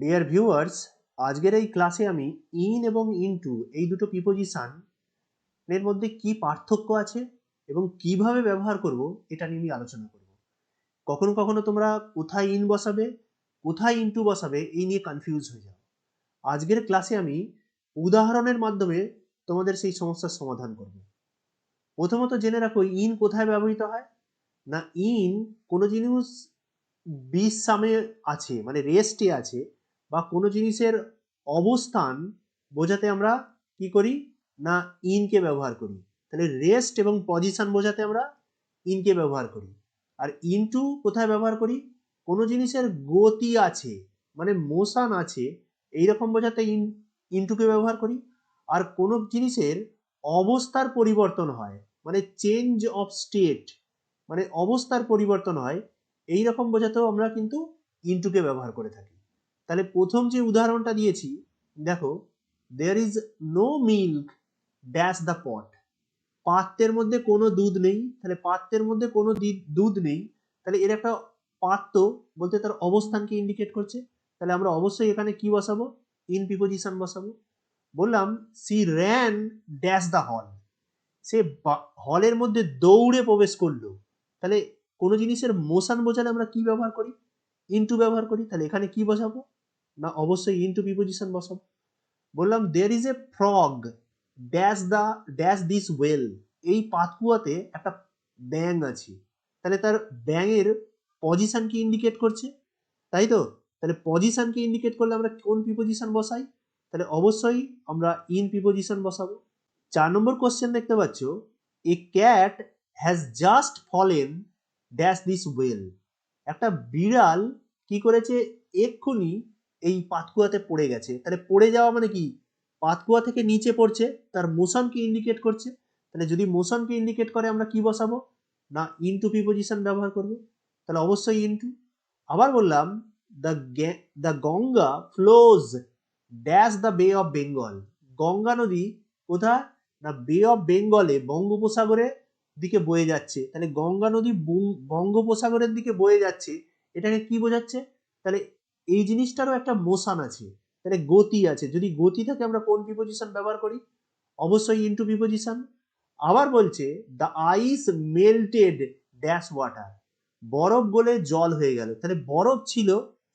Dear viewers, আজকের এই ক্লাসে আমি ইন এবং ইনটু এই দুটো প্রিপোজিশন এর মধ্যে কি পার্থক্য আছে এবং কিভাবে ব্যবহার করব এটা নিয়ে আমি আলোচনা করব। কখনো কখনো তোমরা কোথায় ইন বসাবে কোথায় ইনটু বসাবে এই নিয়ে কনফিউজ হয়ে যাও। আজকের ক্লাসে আমি উদাহরণের মাধ্যমে তোমাদের সেই সমস্যার সমাধান করব। প্রথমত জেনে রাখো ইন কোথায় ব্যবহৃত হয় না। ইন কোনো জিনিস বিশ্রামে আছে মানে রেস্টে আছে বা কোনো জিনিসের অবস্থান বোঝাতে আমরা কি করি না ইনকে ব্যবহার করি। তাহলে রেস্ট এবং পজিশন বোঝাতে আমরা ইনকে ব্যবহার করি। আর ইনটু কোথায় ব্যবহার করি? কোনো জিনিসের গতি আছে মানে মোশন আছে এইরকম বোঝাতে ইনটুকে ব্যবহার করি। আর কোনো জিনিসের অবস্থার পরিবর্তন হয় মানে চেঞ্জ অফ স্টেট মানে অবস্থার পরিবর্তন হয় এই রকম বোঝাতেও আমরা কিন্তু ইনটুকে ব্যবহার করে থাকি। তাহলে প্রথম যে উদাহরণটা দিয়েছি দেখো, there is no milk dash the pot. পাত্রের মধ্যে কোনো দুধ নেই, তাহলে পাত্রের মধ্যে কোনো দুধ নেই, তাহলে এর একটা পাত্র বলতে তার অবস্থানকে ইন্ডিকেট করছে। তাহলে আমরা অবশ্যই এখানে কি বসাবো? ইন প্রিপোজিশন বসাবো। বললাম C ran dash the hall. সে হলের মধ্যে দৌড়ে প্রবেশ করলো। তাহলে কোনো জিনিসের মোশন বোঝালে আমরা কি ব্যবহার করি? ইনটু ব্যবহার করি। তাহলে এখানে কি বসাবো না অবশ্যই ইনটু প্রিপোজিশন বসাবো। বললাম there is a frog dash this well. এই পাতকুয়াতে একটা ব্যাঙ আছে, তাহলে তার ব্যাঙের পজিশনকে ইন্ডিকেট করছে, তাই তো? তাহলে পজিশনকে ইন্ডিকেট করলে আমরা কোন প্রিপোজিশন বসাই? তাহলে অবশ্যই আমরা ইন প্রিপোজিশন বসাবো। 4 নম্বর কোশ্চেন দেখতে পাচ্ছ, এ cat has just fallen dash this well. একটা বিড়াল কি করেছে? এক্ষুনি এই পাতকুয়াতে পড়ে গেছে। তাহলে পড়ে যাওয়া মানে কি? পাতকুয়া থেকে নিচে পড়ছে, তার মোশনকে ইন্ডিকেট করছে। তাহলে যদি মোশনকে ইন্ডিকেট করে আমরা কি বসাবো না ইনটু প্রিপোজিশন ব্যবহার করব। তাহলে অবশ্যই ইনটু। আবার বললাম the Ganga flows dash the বে অফ বেঙ্গল। গঙ্গা নদী কোথায় না বে অফ বেঙ্গলে বঙ্গোপসাগরের দিকে বয়ে যাচ্ছে। তাহলে গঙ্গা নদী বঙ্গোপসাগরের দিকে বয়ে যাচ্ছে, এটাকে কি বোঝাচ্ছে? তাহলে এই জিনিসটারও একটা মোশন আছে, তাহলে গতি আছে। যদি গতি থাকে আমরা কোন প্রিপোজিশন ব্যবহার করি? অবশ্যই ইনটু প্রিপোজিশন। আবার বলছে the ice melted dash water. বরফ গলে জল হয়ে গেল। তাহলে বরফ ছিল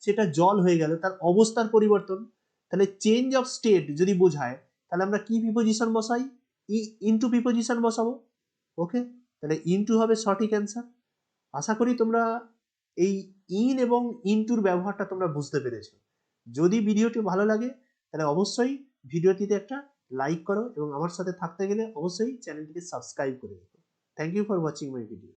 সেটা জল হয়ে গেল, তার অবস্থার পরিবর্তন। তাহলে চেঞ্জ অফ স্টেট যদি বোঝায় তাহলে আমরা কি প্রিপোজিশন বসাই? ইনটু প্রিপোজিশন বসাবো। ওকে, তাহলে ইনটু হবে সঠিক অ্যান্সার। আশা করি তোমরা এই ইন এবং ইনটুর ব্যবহারটা তোমরা বুঝতে পেরেছো। যদি ভিডিওটি ভালো লাগে তাহলে অবশ্যই ভিডিওটিতে একটা লাইক করো এবং আমার সাথে থাকতে গেলে অবশ্যই চ্যানেলটিকে সাবস্ক্রাইব করে রেখো। Thank you for watching my video.